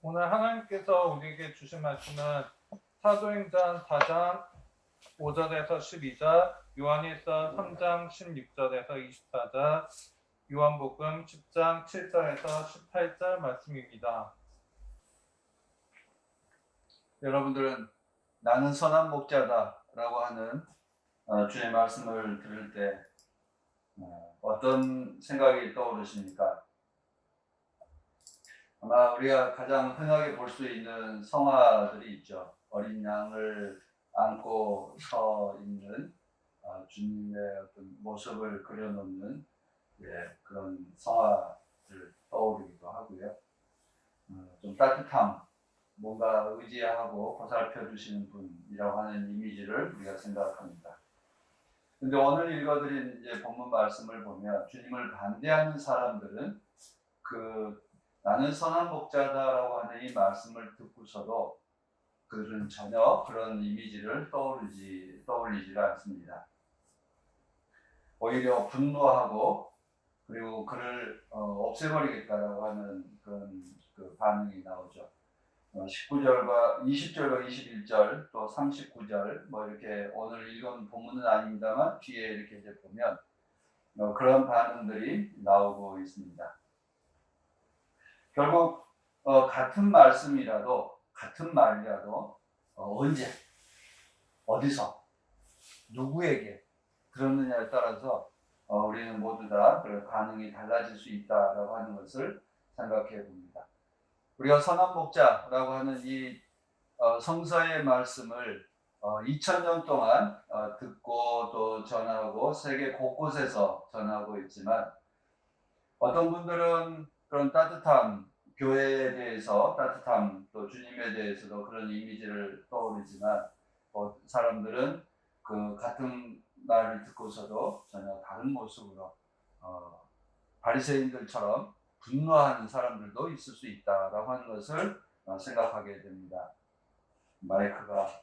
오늘 하나님께서 우리에게 주신 말씀은 사도행전 4장 5절에서 12절, 요한일서 3장 16절에서 24절, 요한복음 10장 7절에서 18절 말씀입니다. 여러분들은 나는 선한 목자다 라고 하는 주의 말씀을 들을 때 어떤 생각이 떠오르십니까? 아마 우리가 가장 흔하게 볼 수 있는 성화들이 있죠. 어린 양을 안고 서 있는 주님의 어떤 모습을 그려놓는 그런 성화를 떠오르기도 하고요. 좀 따뜻함, 뭔가 의지하고 보살펴 주시는 분이라고 하는 이미지를 우리가 생각합니다. 근데 오늘 읽어드린 이제 본문 말씀을 보면 주님을 반대하는 사람들은 나는 선한 목자다라고 하는 이 말씀을 듣고서도 그들은 전혀 그런 이미지를 떠올리지 않습니다. 오히려 분노하고 그리고 그를 없애버리겠다라고 하는 그런 반응이 나오죠. 19절과 20절과 21절 또 39절 이렇게 오늘 읽은 본문은 아닙니다만 뒤에 이렇게 이제 보면 그런 반응들이 나오고 있습니다. 결국 같은 말씀이라도 같은 말이라도 언제 어디서 누구에게 들었느냐에 따라서 우리는 모두 다 반응이 달라질 수 있다라고 하는 것을 생각해 봅니다. 우리가 선한 목자라고 하는 이 성서의 말씀을 2000년 동안 듣고 또 전하고 세계 곳곳에서 전하고 있지만 어떤 분들은 그런 따뜻함, 교회에 대해서 따뜻함, 또 주님에 대해서도 그런 이미지를 떠오르지만 사람들은 그 같은 말을 듣고서도 전혀 다른 모습으로 바리새인들처럼 분노하는 사람들도 있을 수 있다라고 하는 것을 생각하게 됩니다. 마이크가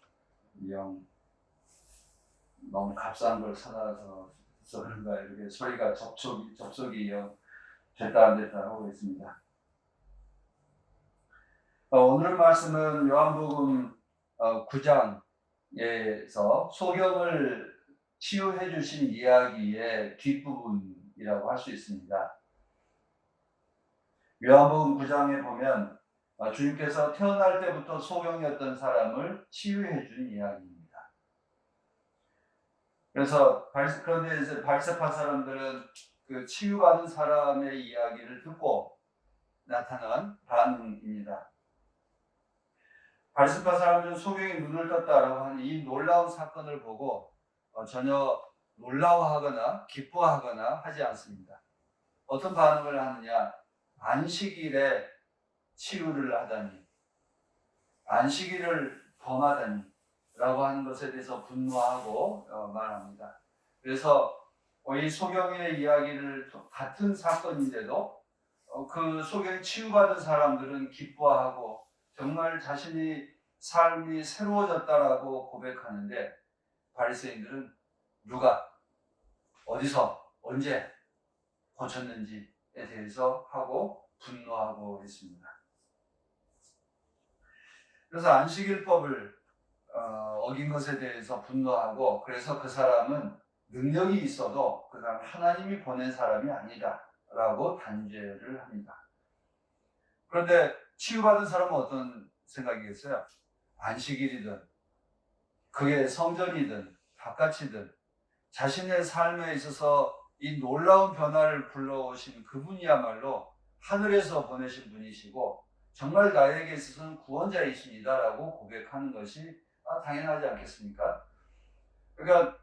너무 값싼 걸 사놔서 그런가 이렇게 소리가 접속이 됐다 안 됐다 하고 있습니다. 오늘 말씀은 요한복음 9장에서 소경을 치유해 주신 이야기의 뒷부분이라고 할 수 있습니다. 요한복음 9장에 보면 주님께서 태어날 때부터 소경이었던 사람을 치유해 준 이야기입니다. 그런데 이제 발세파 사람들은 그 치유받은 사람의 이야기를 듣고 나타난 반응입니다. 발세파 사람들은 소경이 눈을 떴다라고 하는 이 놀라운 사건을 보고 전혀 놀라워하거나 기뻐하거나 하지 않습니다. 어떤 반응을 하느냐? 안식일에 치유를 하다니, 안식일을 범하다니 라고 하는 것에 대해서 분노하고 말합니다. 그래서 이 소경의 이야기를 같은 사건인데도 그 소경이 치유받은 사람들은 기뻐하고 정말 자신이 삶이 새로워졌다라고 고백하는데 바리새인들은 누가 어디서 언제 고쳤는지에 대해서 하고 분노하고 있습니다. 그래서 안식일법을 어긴 것에 대해서 분노하고 그래서 그 사람은 능력이 있어도 그 사람 하나님이 보낸 사람이 아니다 라고 단죄를 합니다. 그런데 치유받은 사람은 어떤 생각이겠어요? 안식일이든 그게 성전이든 바깥이든 자신의 삶에 있어서 이 놀라운 변화를 불러오신 그분이야말로 하늘에서 보내신 분이시고 정말 나에게 있어서는 구원자이십니다라고 고백하는 것이 당연하지 않겠습니까? 그러니까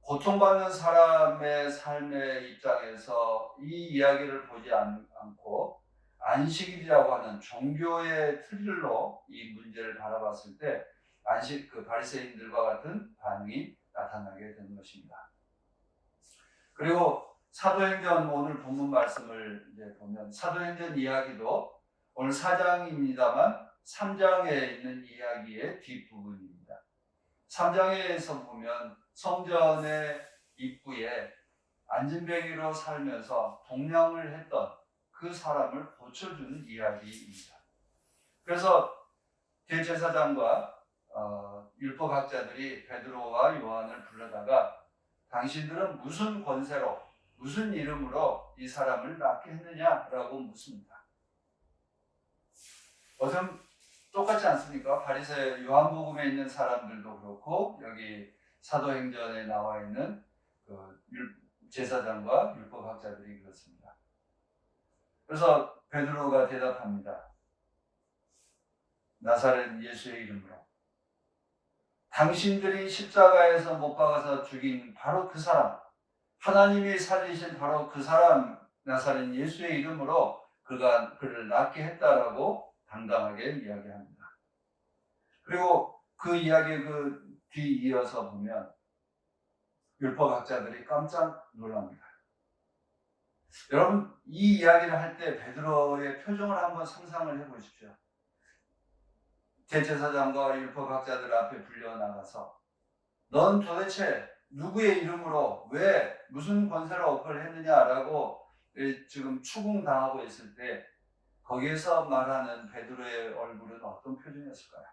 고통받는 사람의 삶의 입장에서 이 이야기를 보지 않고 안식일이라고 하는 종교의 틀로 이 문제를 바라봤을 때 바리새인들과 같은 반응이 나타나게 되는 것입니다. 그리고 사도행전 오늘 본문 말씀을 이제 보면 사도행전 이야기도 오늘 4장입니다만 3장에 있는 이야기의 뒷부분입니다. 3장에서 보면 성전의 입구에 안진뱅이로 살면서 동냥을 했던 그 사람을 고쳐주는 이야기입니다. 그래서 대제사장과 율법학자들이 베드로와 요한을 불러다가 당신들은 무슨 권세로 무슨 이름으로 이 사람을 낫게 했느냐라고 묻습니다. 어떤 똑같지 않습니까? 바리새 요한복음에 있는 사람들도 그렇고 여기 사도행전에 나와 있는 그 제사장과 율법학자들이 그렇습니다. 그래서 베드로가 대답합니다. 나사렛 예수의 이름으로. 당신들이 십자가에서 못 박아서 죽인 바로 그 사람, 하나님이 살리신 바로 그 사람 나사렛 예수의 이름으로 그를 낫게 했다라고 당당하게 이야기합니다. 그리고 그 이야기에 그 뒤이어서 보면 율법학자들이 깜짝 놀랍니다. 여러분 이 이야기를 할 때 베드로의 표정을 한번 상상을 해보십시오. 대제사장과 율법학자들 앞에 불려나가서 넌 도대체 누구의 이름으로 왜 무슨 권세로 어플을 했느냐라고 지금 추궁당하고 있을 때 거기에서 말하는 베드로의 얼굴은 어떤 표정이었을까요?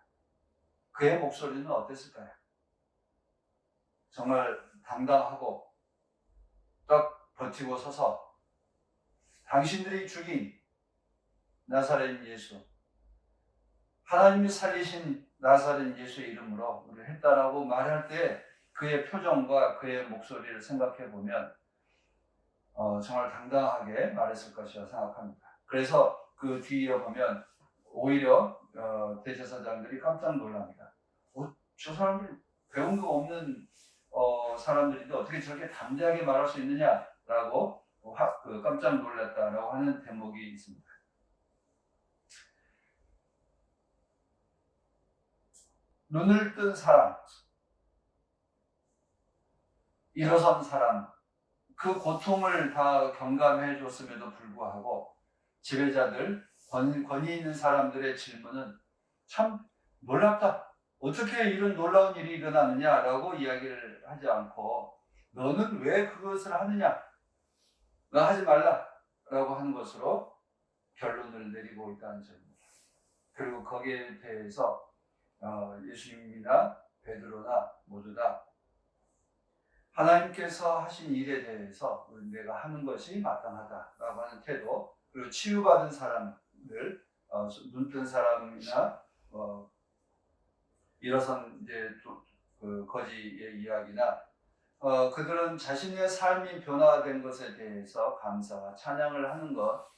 그의 목소리는 어땠을까요? 정말 당당하고 딱 버티고 서서 당신들이 죽인 나사렛 예수, 하나님이 살리신 나사렛 예수의 이름으로 우리를 했다라고 말할 때 그의 표정과 그의 목소리를 생각해 보면 정말 당당하게 말했을 것이라 생각합니다. 그래서 그 뒤에 보면 오히려 대제사장들이 깜짝 놀랍니다. 저 사람들 배운 거 없는 사람들인데 어떻게 저렇게 담대하게 말할 수 있느냐라고 깜짝 놀랐다라고 하는 대목이 있습니다. 눈을 뜬 사람, 일어선 사람, 그 고통을 다 경감해 줬음에도 불구하고 지배자들, 권위 있는 사람들의 질문은 참 놀랍다. 어떻게 이런 놀라운 일이 일어나느냐라고 이야기를 하지 않고 너는 왜 그것을 하느냐? 너 하지 말라라고 하는 것으로 결론을 내리고 있다는 점입니다. 그리고 거기에 대해서 예수님이나 베드로나 모두 다 하나님께서 하신 일에 대해서 내가 하는 것이 마땅하다라고 하는 태도, 그리고 치유받은 사람들, 눈뜬 사람이나 일어선 이제 그 거지의 이야기나 그들은 자신의 삶이 변화된 것에 대해서 감사와 찬양을 하는 것,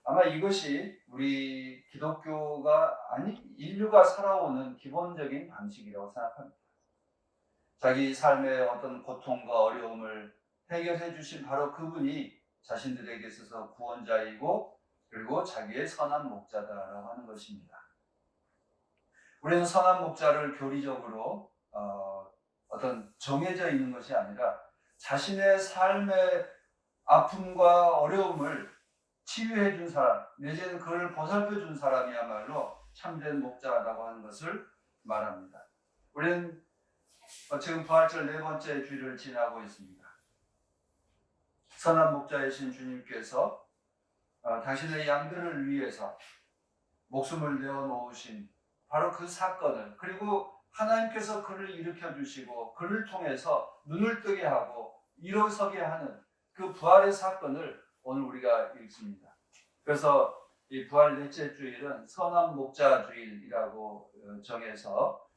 아마 이것이 우리 기독교가 인류가 살아오는 기본적인 방식이라고 생각합니다. 자기 삶의 어떤 고통과 어려움을 해결해 주신 바로 그분이 자신들에게 있어서 구원자이고 그리고 자기의 선한 목자다라고 하는 것입니다. 우리는 선한 목자를 교리적으로 어떤 정해져 있는 것이 아니라 자신의 삶의 아픔과 어려움을 치유해 준 사람, 내지는 그를 보살펴 준 사람이야말로 참된 목자라고 하는 것을 말합니다. 우리는 지금 부활절 4번째 주일을 지나고 있습니다. 선한 목자이신 주님께서 당신의 양들을 위해서 목숨을 내어놓으신 바로 그 사건을, 그리고 하나님께서 그를 일으켜 주시고 그를 통해서 눈을 뜨게 하고 일어서게 하는 그 부활의 사건을 오늘 우리가 읽습니다. 그래서 이 부활 넷째 주일은 선한 목자 주일이라고 정해서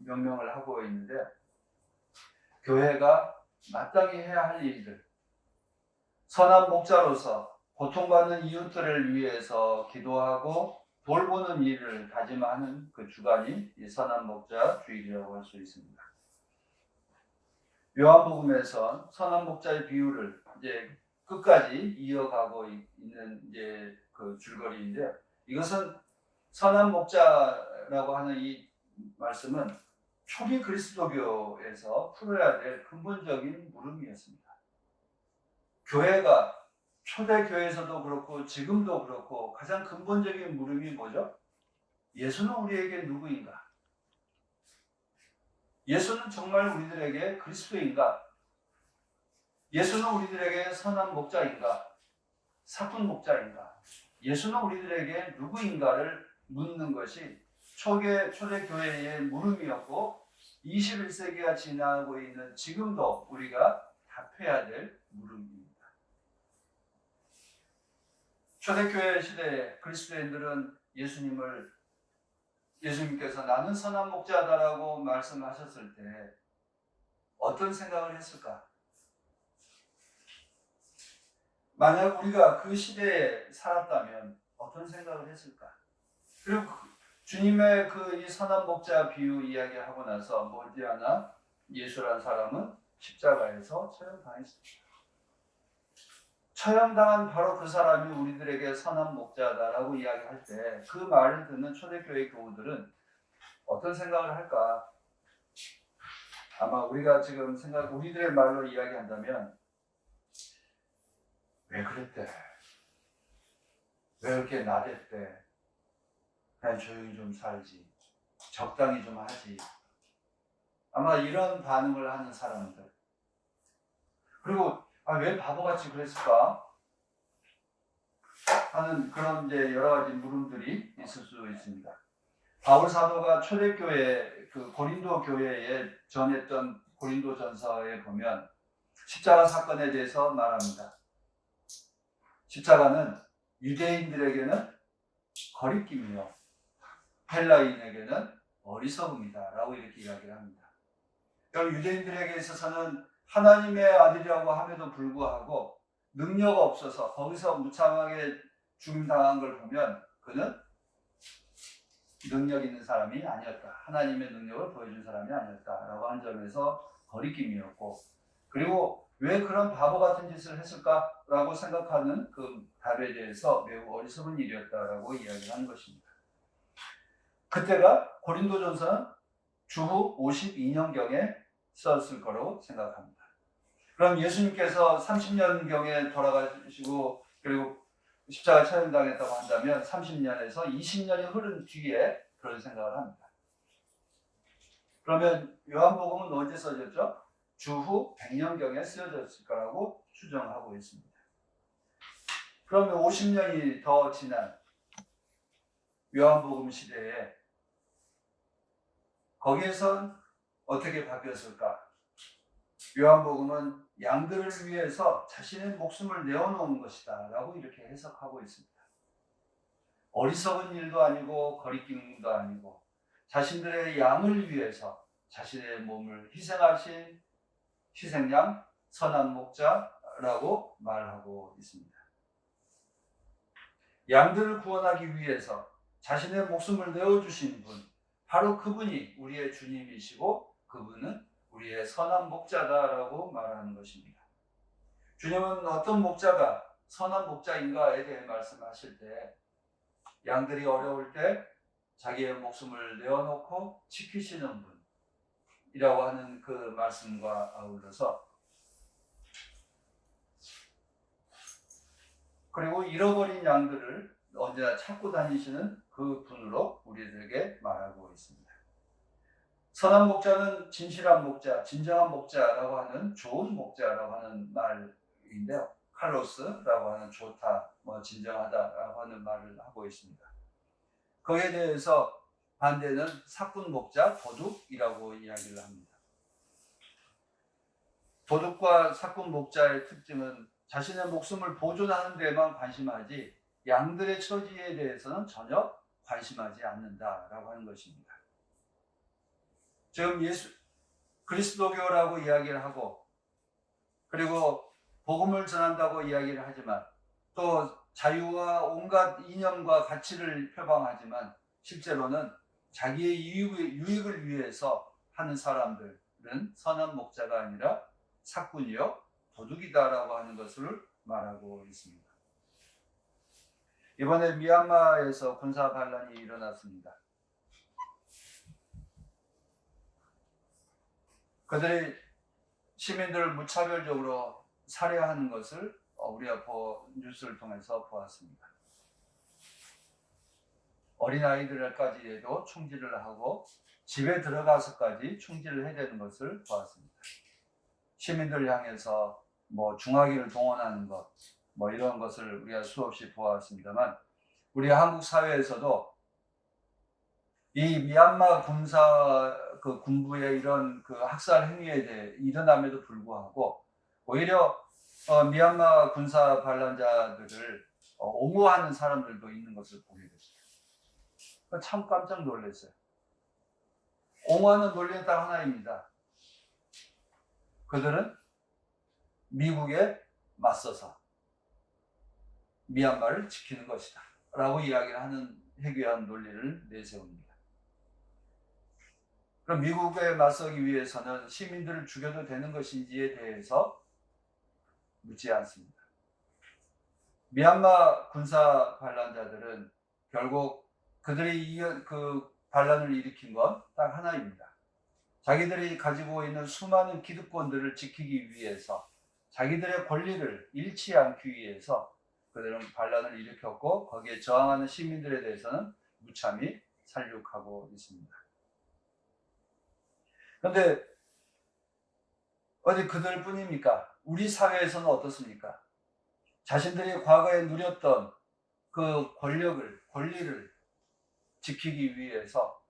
명명을 하고 있는데, 교회가 마땅히 해야 할 일들, 선한 목자로서 고통받는 이웃들을 위해서 기도하고 돌보는 일을 다짐하는 그 주간이 이 선한 목자 주일이라고 할 수 있습니다. 요한복음에서 선한 목자의 비유를 이제 끝까지 이어가고 있는 이제 그 줄거리인데, 이것은 선한 목자라고 하는 이 말씀은 초기 그리스도교에서 풀어야 될 근본적인 물음이었습니다. 교회가 초대교회에서도 그렇고 지금도 그렇고 가장 근본적인 물음이 뭐죠? 예수는 우리에게 누구인가? 예수는 정말 우리들에게 그리스도인가? 예수는 우리들에게 선한 목자인가? 사꾼 목자인가? 예수는 우리들에게 누구인가를 묻는 것이 초대교회의 물음이었고 21세기가 지나고 있는 지금도 우리가 답해야 될 물음입니다. 초대교회 시대에 그리스도인들은 예수님께서 나는 선한 목자다라고 말씀하셨을 때 어떤 생각을 했을까? 만약 우리가 그 시대에 살았다면 어떤 생각을 했을까? 그리고 주님의 이 선한 목자 비유 이야기하고 나서 머지않아 예수라는 사람은 십자가에서 처형당했습니다. 처형당한 바로 그 사람이 우리들에게 선한 목자다라고 이야기할 때 그 말을 듣는 초대교회 교우들은 어떤 생각을 할까? 아마 우리가 지금 우리들의 말로 이야기한다면 왜 그랬대? 왜 이렇게 나댔대? 그냥 조용히 좀 살지. 적당히 좀 하지. 아마 이런 반응을 하는 사람들. 그리고 왜 바보같이 그랬을까? 하는 그런 이제 여러 가지 물음들이 있을 수 있습니다. 바울 사도가 초대교회 고린도 교회에 전했던 고린도 전서에 보면 십자가 사건에 대해서 말합니다. 십자가는 유대인들에게는 거리낌이요 헬라인에게는 어리석음이다라고 이렇게 이야기를 합니다. 여러분 유대인들에게 있어서는 하나님의 아들이라고 함에도 불구하고 능력 없어서 거기서 무참하게 죽임당한 걸 보면 그는 능력 있는 사람이 아니었다. 하나님의 능력을 보여준 사람이 아니었다라고 한 점에서 거리낌이었고 그리고 왜 그런 바보 같은 짓을 했을까라고 생각하는 그 답에 대해서 매우 어리석은 일이었다라고 이야기를 하는 것입니다. 그때가 고린도전서는 주후 52년경에 썼을 거라고 생각합니다. 그럼 예수님께서 30년경에 돌아가시고 그리고 십자가 처형당했다고 한다면 30년에서 20년이 흐른 뒤에 그런 생각을 합니다. 그러면 요한복음은 언제 써졌죠? 주후 100년경에 쓰여졌을 거라고 추정하고 있습니다. 그러면 50년이 더 지난 요한복음 시대에 거기에선 어떻게 바뀌었을까? 요한복음은 양들을 위해서 자신의 목숨을 내어놓은 것이다 라고 이렇게 해석하고 있습니다. 어리석은 일도 아니고 거리낌도 아니고 자신들의 양을 위해서 자신의 몸을 희생하신 희생양 선한 목자라고 말하고 있습니다. 양들을 구원하기 위해서 자신의 목숨을 내어주신 분 바로 그분이 우리의 주님이시고 그분은 우리의 선한 목자다라고 말하는 것입니다. 주님은 어떤 목자가 선한 목자인가에 대해 말씀하실 때 양들이 어려울 때 자기의 목숨을 내어놓고 지키시는 분이라고 하는 그 말씀과 아울러서 그리고 잃어버린 양들을 언제나 찾고 다니시는 그 분으로 우리들에게 말하고 있습니다. 선한 목자는 진실한 목자, 진정한 목자라고 하는 좋은 목자라고 하는 말인데요. 칼로스라고 하는 좋다, 진정하다라고 하는 말을 하고 있습니다. 거기에 대해서 반대는 사꾼 목자, 도둑이라고 이야기를 합니다. 도둑과 사꾼 목자의 특징은 자신의 목숨을 보존하는 데만 관심하지 양들의 처지에 대해서는 전혀 관심하지 않는다라고 하는 것입니다. 지금 그리스도교라고 이야기를 하고 그리고 복음을 전한다고 이야기를 하지만 또 자유와 온갖 이념과 가치를 표방하지만 실제로는 자기의 유익을 위해서 하는 사람들은 선한 목자가 아니라 사꾼이요 도둑이다라고 하는 것을 말하고 있습니다. 이번에 미얀마에서 군사 반란이 일어났습니다. 그들이 시민들을 무차별적으로 살해하는 것을 우리가 뉴스를 통해서 보았습니다. 어린아이들까지도 총질을 하고 집에 들어가서까지 총질을 해대는 것을 보았습니다. 시민들을 향해서 중화기를 동원하는 것 이런 것을 우리가 수없이 보았습니다만 우리 한국 사회에서도 이 미얀마 군부의 이런 그 학살 행위에 대해 일어남에도 불구하고 오히려 미얀마 군사 반란자들을 옹호하는 사람들도 있는 것을 보게 됐어요. 참 깜짝 놀랐어요. 옹호하는 논리는 딱 하나입니다. 그들은 미국에 맞서서 미얀마를 지키는 것이다 라고 이야기를 하는 해괴한 논리를 내세웁니다. 그럼 미국에 맞서기 위해서는 시민들을 죽여도 되는 것인지에 대해서 묻지 않습니다. 미얀마 군사 반란자들은 결국 그들이 그 반란을 일으킨 건 딱 하나입니다. 자기들이 가지고 있는 수많은 기득권들을 지키기 위해서, 자기들의 권리를 잃지 않기 위해서 그들은 반란을 일으켰고 거기에 저항하는 시민들에 대해서는 무참히 살육하고 있습니다. 그런데 어디 그들뿐입니까? 우리 사회에서는 어떻습니까? 자신들이 과거에 누렸던 그 권리를 지키기 위해서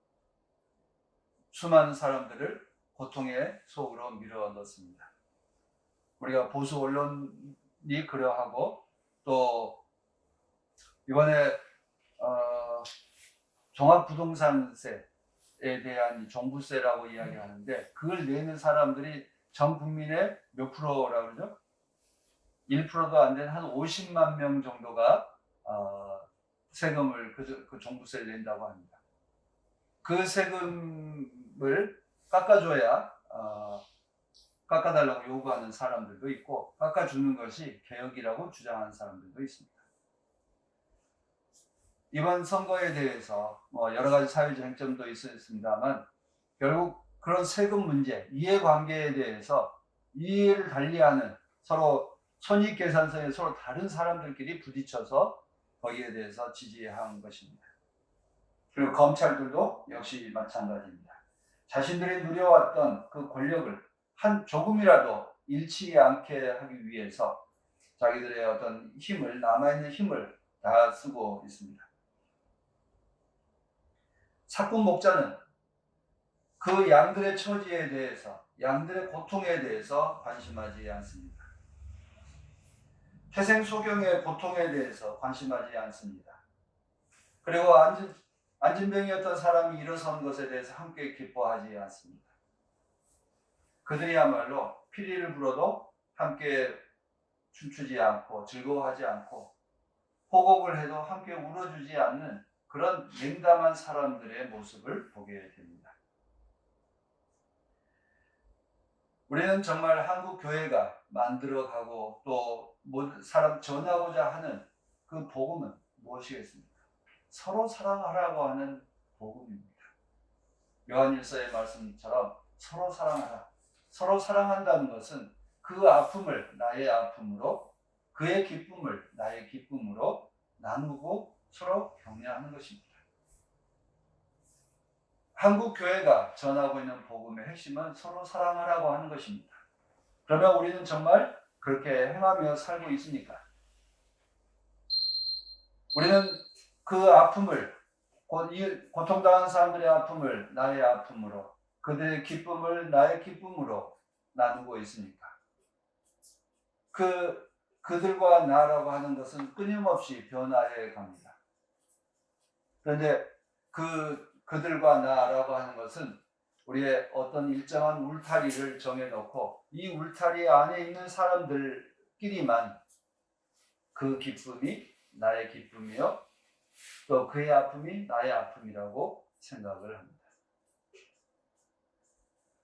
수많은 사람들을 고통의 속으로 밀어넣습니다. 우리가 보수 언론이 그러하고 또 이번에 종합부동산세에 대한 종부세라고 이야기하는데 그걸 내는 사람들이 전 국민의 몇 프로라고 그러죠? 1%도 안 되는 한 50만 명 정도가 세금을 그 종부세를 낸다고 합니다. 그 세금을 깎아줘야 깎아달라고 요구하는 사람들도 있고 깎아주는 것이 개혁이라고 주장하는 사람들도 있습니다. 이번 선거에 대해서 여러 가지 사회적 쟁점도 있었습니다만 결국 그런 세금 문제, 이해관계에 대해서 이해를 달리하는 서로 손익계산서에 서로 다른 사람들끼리 부딪혀서 거기에 대해서 지지한 것입니다. 그리고 검찰들도 역시 마찬가지입니다. 자신들이 누려왔던 그 권력을 조금이라도 잃지 않게 하기 위해서 자기들의 어떤 힘을, 남아있는 힘을 다 쓰고 있습니다. 사건 목자는 그 양들의 처지에 대해서, 양들의 고통에 대해서 관심하지 않습니다. 태생소경의 고통에 대해서 관심하지 않습니다. 그리고 안진병이었던 사람이 일어선 것에 대해서 함께 기뻐하지 않습니다. 그들이야말로 피리를 불어도 함께 춤추지 않고 즐거워하지 않고 호곡을 해도 함께 울어주지 않는 그런 냉담한 사람들의 모습을 보게 됩니다. 우리는 정말 한국 교회가 만들어가고 또 사람 전하고자 하는 그 복음은 무엇이겠습니까? 서로 사랑하라고 하는 복음입니다. 요한일서의 말씀처럼 서로 사랑하라. 서로 사랑한다는 것은 그 아픔을 나의 아픔으로, 그의 기쁨을 나의 기쁨으로 나누고 서로 격려하는 것입니다. 한국 교회가 전하고 있는 복음의 핵심은 서로 사랑하라고 하는 것입니다. 그러면 우리는 정말 그렇게 행하며 살고 있습니까? 우리는 그 아픔을, 고통당한 사람들의 아픔을 나의 아픔으로, 그들의 기쁨을 나의 기쁨으로 나누고 있습니까? 그들과 나라고 하는 것은 끊임없이 변화해 갑니다. 그런데 그들과 나라고 하는 것은 우리의 어떤 일정한 울타리를 정해놓고 이 울타리 안에 있는 사람들끼리만 그 기쁨이 나의 기쁨이요 또 그의 아픔이 나의 아픔이라고 생각을 합니다.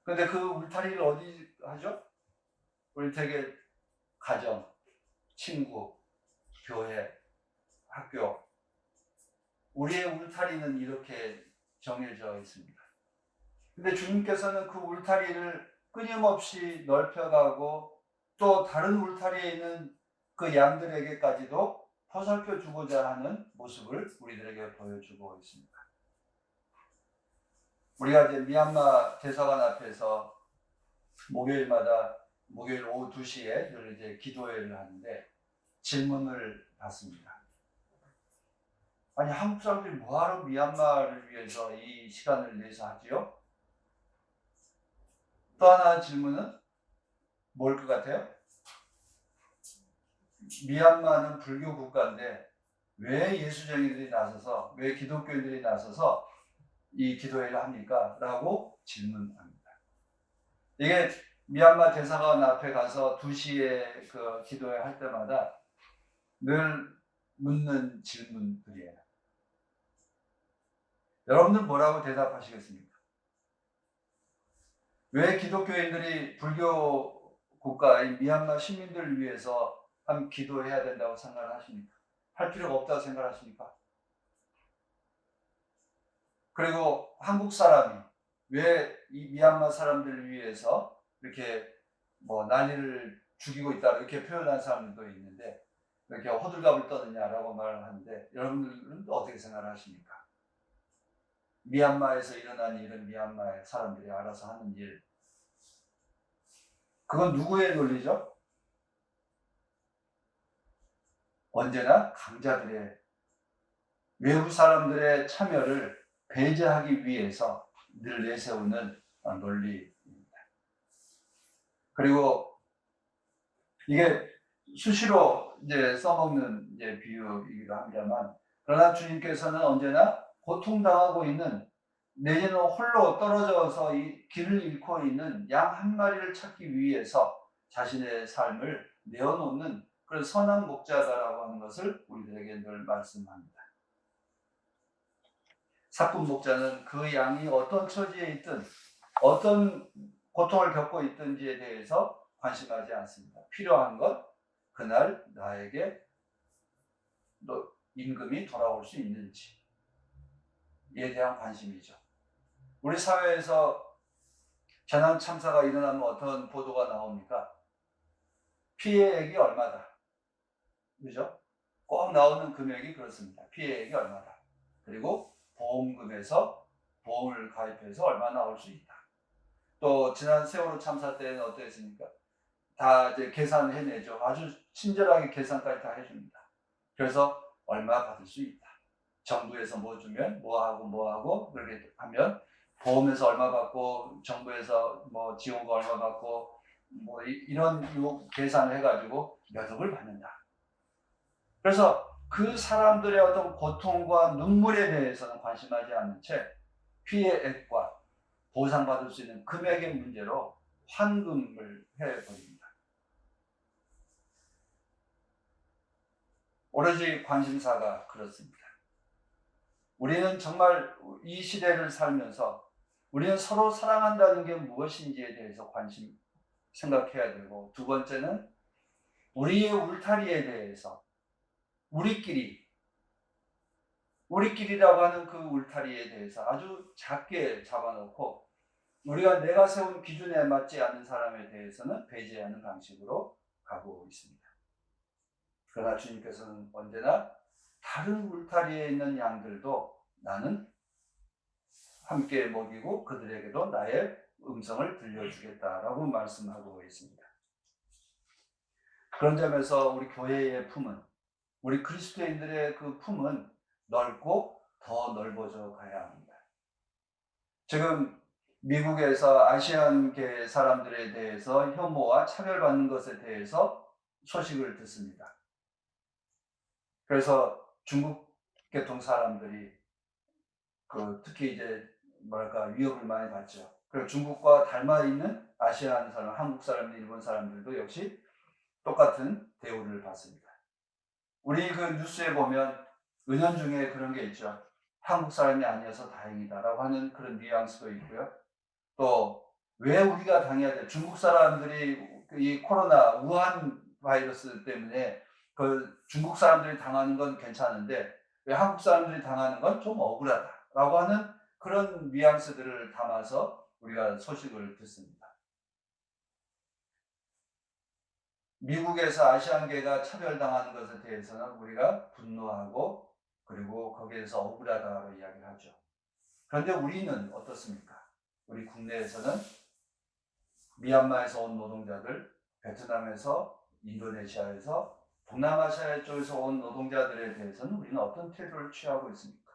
그런데 그 울타리를 어디 하죠? 우리 되게 가정, 친구, 교회, 학교, 우리의 울타리는 이렇게 정해져 있습니다. 근데 주님께서는 그 울타리를 끊임없이 넓혀가고 또 다른 울타리에 있는 그 양들에게까지도 보살펴 주고자 하는 모습을 우리들에게 보여주고 있습니다. 우리가 이제 미얀마 대사관 앞에서 목요일 오후 2시에 늘 이제 기도회를 하는데 질문을 받습니다. 아니 한국 사람들이 뭐하러 미얀마를 위해서 이 시간을 내서 하지요? 또 하나 질문은 뭘 것 같아요? 미얀마는 불교 국가인데 왜 예수쟁이들이 나서서, 왜 기독교인들이 나서서 이 기도회를 합니까? 라고 질문합니다. 이게 미얀마 대사관 앞에 가서 2시에 그 기도회 할 때마다 늘 묻는 질문들이에요. 여러분들 뭐라고 대답하시겠습니까? 왜 기독교인들이 불교 국가인 미얀마 시민들을 위해서 한 기도해야 된다고 생각하십니까? 할 필요가 없다고 생각하십니까? 그리고 한국 사람이 왜 이 미얀마 사람들을 위해서 이렇게 뭐 난리를 죽이고 있다 이렇게 표현한 사람들도 있는데 이렇게 호들갑을 떠느냐라고 말을 하는데 여러분들은 어떻게 생각하십니까? 미얀마에서 일어난 일은 미얀마의 사람들이 알아서 하는 일. 그건 누구의 논리죠? 언제나 강자들의, 외부 사람들의 참여를 배제하기 위해서 늘 내세우는 논리입니다. 그리고 이게 수시로 이제 써먹는 이제 비유이기도 합니다만, 그러나 주님께서는 언제나 고통당하고 있는, 내지는 홀로 떨어져서 이 길을 잃고 있는 양 한 마리를 찾기 위해서 자신의 삶을 내어놓는 그런 선한 목자다라고 하는 것을 우리들에게 늘 말씀합니다. 사꾼 목자는 그 양이 어떤 처지에 있든 어떤 고통을 겪고 있든지에 대해서 관심하지 않습니다. 필요한 것, 그날 나에게 임금이 돌아올 수 있는지에 대한 관심이죠. 우리 사회에서 재난 참사가 일어나면 어떤 보도가 나옵니까? 피해액이 얼마다. 그죠? 꼭 나오는 금액이 그렇습니다. 피해액이 얼마다. 그리고 보험금에서 보험을 가입해서 얼마 나올 수 있다. 또 지난 세월호 참사 때는 어땠습니까? 다 이제 계산을 해내죠. 아주 친절하게 계산까지 다 해줍니다. 그래서 얼마 받을 수 있다. 정부에서 뭐 주면 뭐하고 그렇게 하면 보험에서 얼마 받고 정부에서 뭐 지원금 얼마 받고 뭐 이런 계산을 해가지고 몇 억을 받는다. 그래서 그 사람들의 어떤 고통과 눈물에 대해서는 관심하지 않는 채 피해액과 보상받을 수 있는 금액의 문제로 환금을 해버립니다. 오로지 관심사가 그렇습니다. 우리는 정말 이 시대를 살면서 우리는 서로 사랑한다는 게 무엇인지에 대해서 생각해야 되고, 두 번째는 우리의 울타리에 대해서 우리끼리라고 하는 그 울타리에 대해서 아주 작게 잡아놓고 내가 세운 기준에 맞지 않는 사람에 대해서는 배제하는 방식으로 가고 있습니다. 그러나 주님께서는 언제나 다른 울타리에 있는 양들도 나는 함께 먹이고 그들에게도 나의 음성을 들려주겠다라고 말씀하고 있습니다. 그런 점에서 우리 교회의 품은, 우리 그리스도인들의 그 품은 넓고 더 넓어져 가야 합니다. 지금 미국에서 아시안계 사람들에 대해서 혐오와 차별받는 것에 대해서 소식을 듣습니다. 그래서 중국 계통 사람들이 특히 이제 위협을 많이 받죠. 그리고 중국과 닮아 있는 아시안 사람, 한국 사람, 일본 사람들도 역시 똑같은 대우를 받습니다. 우리 그 뉴스에 보면 은연중에 그런 게 있죠. 한국 사람이 아니어서 다행이다라고 하는 그런 뉘앙스도 있고요. 또 왜 우리가 당해야 돼? 중국 사람들이 이 코로나 우한 바이러스 때문에 중국 사람들이 당하는 건 괜찮은데 왜 한국 사람들이 당하는 건 좀 억울하다라고 하는 그런 뉘앙스들을 담아서 우리가 소식을 듣습니다. 미국에서 아시안계가 차별당하는 것에 대해서는 우리가 분노하고 그리고 거기에서 억울하다고 이야기를 하죠. 그런데 우리는 어떻습니까? 우리 국내에서는 미얀마에서 온 노동자들, 베트남에서, 인도네시아에서, 동남아시아 쪽에서 온 노동자들에 대해서는 우리는 어떤 태도를 취하고 있습니까?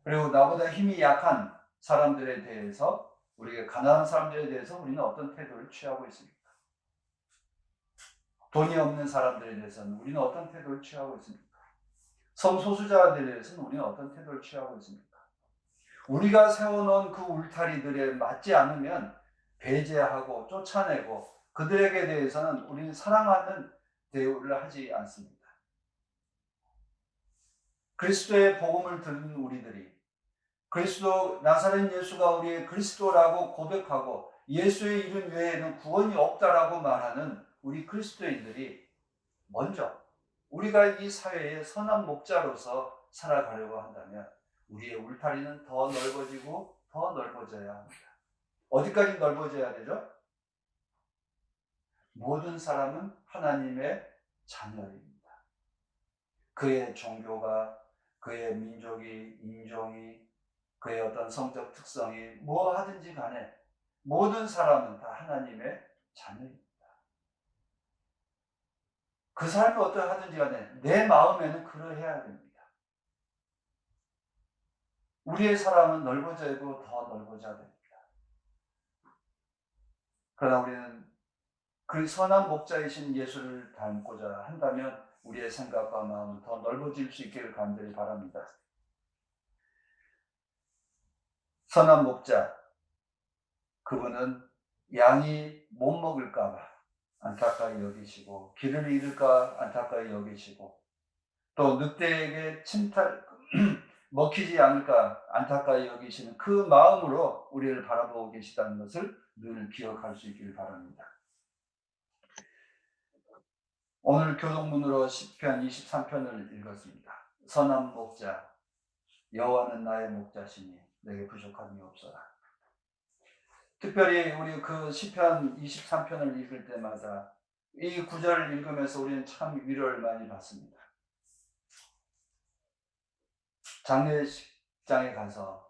그리고 나보다 힘이 약한 사람들에 대해서, 우리가 가난한 사람들에 대해서 우리는 어떤 태도를 취하고 있습니까? 돈이 없는 사람들에 대해서는 우리는 어떤 태도를 취하고 있습니까? 성소수자들에 대해서는 우리는 어떤 태도를 취하고 있습니까? 우리가 세워놓은 그 울타리들에 맞지 않으면 배제하고 쫓아내고 그들에게 대해서는 우리는 사랑하는 대우를 하지 않습니다. 그리스도의 복음을 듣는 우리들이 그리스도 나사렛 예수가 우리의 그리스도라고 고백하고 예수의 이름 외에는 구원이 없다라고 말하는 우리 그리스도인들이 먼저 우리가 이 사회의 선한 목자로서 살아가려고 한다면 우리의 울타리는 더 넓어지고 더 넓어져야 합니다. 어디까지 넓어져야 되죠? 모든 사람은 하나님의 자녀입니다. 그의 종교가, 그의 민족이, 인종이, 그의 어떤 성적 특성이 뭐 하든지 간에 모든 사람은 다 하나님의 자녀입니다. 그 사람이 어떠하든지 간에 내 마음에는 그러해야 됩니다. 우리의 사람은 넓어져야고 더 넓어져야 됩니다. 그러나 우리는 그 선한 목자이신 예수를 닮고자 한다면 우리의 생각과 마음은 더 넓어질 수 있기를 간절히 바랍니다. 선한 목자, 그분은 양이 못 먹을까 봐 안타까이 여기시고 길을 잃을까 안타까이 여기시고 또 늑대에게 먹히지 않을까 안타까이 여기시는 그 마음으로 우리를 바라보고 계시다는 것을 늘 기억할 수 있기를 바랍니다. 오늘 교동문으로 시편 23편을 읽었습니다. 선한 목자, 여호와는 나의 목자시니 내게 부족함이 없어라. 특별히 우리 그 시편 23편을 읽을 때마다 이 구절을 읽으면서 우리는 참 위로를 많이 받습니다. 장례식장에 가서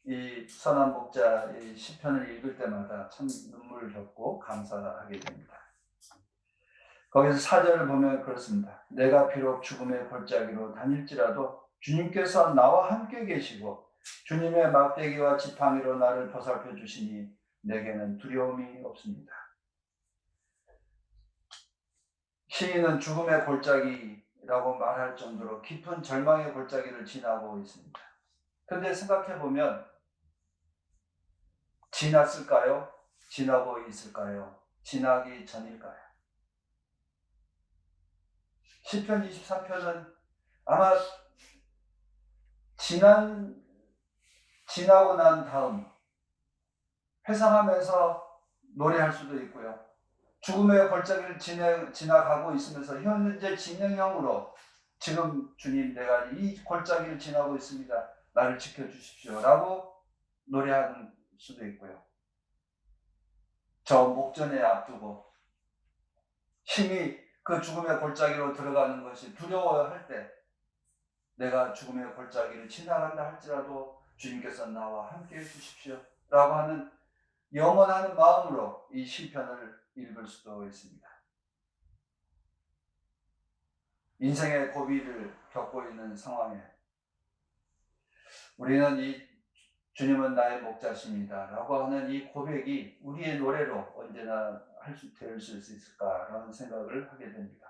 이 선한 목자의 시편을 읽을 때마다 참 눈물을 겪고 감사하게 됩니다. 거기서 4절을 보면 그렇습니다. 내가 비록 죽음의 골짜기로 다닐지라도 주님께서 나와 함께 계시고 주님의 막대기와 지팡이로 나를 보살펴 주시니 내게는 두려움이 없습니다. 시인은 죽음의 골짜기라고 말할 정도로 깊은 절망의 골짜기를 지나고 있습니다. 그런데 생각해 보면 지났을까요? 지나고 있을까요? 지나기 전일까요? 시편 23편은 아마 지나고 난 다음 회상하면서 노래할 수도 있고요. 죽음의 골짜기를 지나가고 있으면서 현재 진행형으로 지금 주님 내가 이 골짜기를 지나고 있습니다. 나를 지켜주십시오 라고 노래하는 수도 있고요. 저 목전에 앞두고 힘이 그 죽음의 골짜기로 들어가는 것이 두려워할 때 내가 죽음의 골짜기를 지나간다 할지라도 주님께서 나와 함께 해주십시오 라고 하는 영원하는 마음으로 이 시편을 읽을 수도 있습니다. 인생의 고비를 겪고 있는 상황에 우리는 이 주님은 나의 목자십니다 라고 하는 이 고백이 우리의 노래로 언제나 될 수 있을까라는 생각을 하게 됩니다.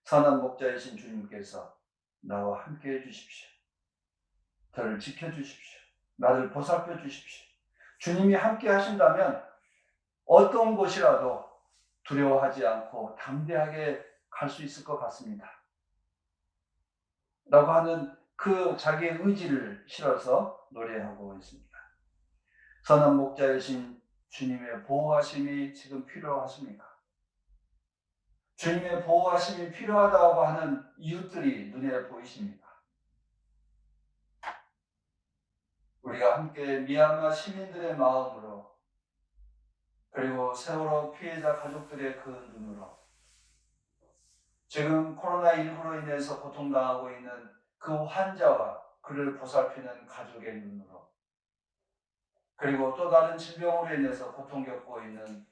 선한 목자이신 주님께서 나와 함께 해주십시오. 저를 지켜주십시오. 나를 보살펴 주십시오. 주님이 함께 하신다면 어떤 곳이라도 두려워하지 않고 담대하게 갈 수 있을 것 같습니다. 라고 하는 그 자기의 의지를 실어서 노래하고 있습니다. 선한 목자이신 주님의 보호하심이 지금 필요하십니까? 주님의 보호하심이 필요하다고 하는 이웃들이 눈에 보이십니까? 우리가 함께 미얀마 시민들의 마음으로 그리고 세월호 피해자 가족들의 그 눈으로 지금 코로나19로 인해서 고통당하고 있는 그 환자와 그를 보살피는 가족의 눈으로 그리고 또 다른 질병으로 인해서 고통 겪고 있는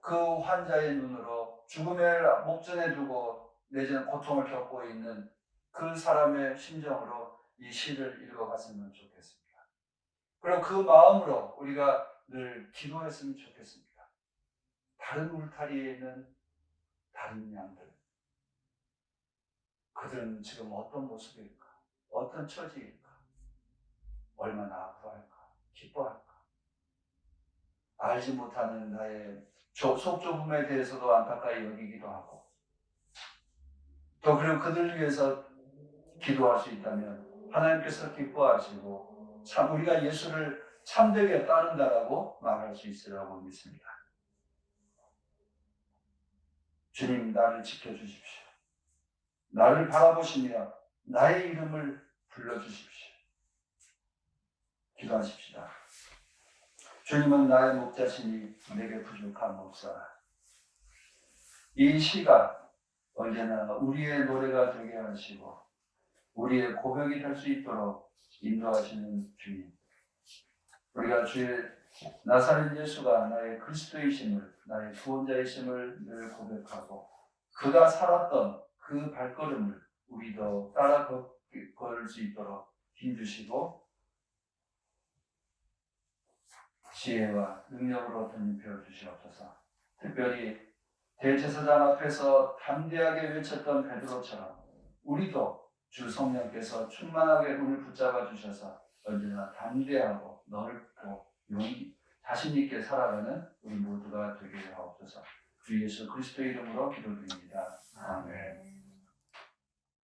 그 환자의 눈으로 죽음을 목전에 두고 내지는 고통을 겪고 있는 그 사람의 심정으로 이 시를 읽어갔으면 좋겠습니다. 그리고 그 마음으로 우리가 늘 기도했으면 좋겠습니다. 다른 울타리에 있는 다른 양들, 그들은 지금 어떤 모습일까? 어떤 처지일까? 얼마나 아파할까? 기뻐할까? 알지 못하는 나의 속좁음에 대해서도 안타까이 여기기도 하고, 또 그리고 그들을 위해서 기도할 수 있다면 하나님께서 기뻐하시고 참 우리가 예수를 참되게 따른다라고 말할 수 있으라고 믿습니다. 주님, 나를 지켜주십시오. 나를 바라보시며 나의 이름을 불러주십시오. 기도하십시다. 주님은 나의 목자시니 내게 부족함 없사라. 이 시가 언제나 우리의 노래가 되게 하시고 우리의 고백이 될 수 있도록 인도하시는 주님. 우리가 주의 나사렛 예수가 나의 그리스도이심을, 나의 구원자이심을 늘 고백하고 그가 살았던 그 발걸음을 우리도 따라 걸을 수 있도록 힘주시고 지혜와 능력으로 덧입혀 주시옵소서. 특별히 대제사장 앞에서 담대하게 외쳤던 베드로처럼 우리도 주 성령께서 충만하게 우리를 붙잡아 주셔서 언제나 담대하고 넓고 자신 있게 살아가는 우리 모두가 되게 하옵소서. 주 예수 그리스도의 이름으로 기도드립니다. 아멘.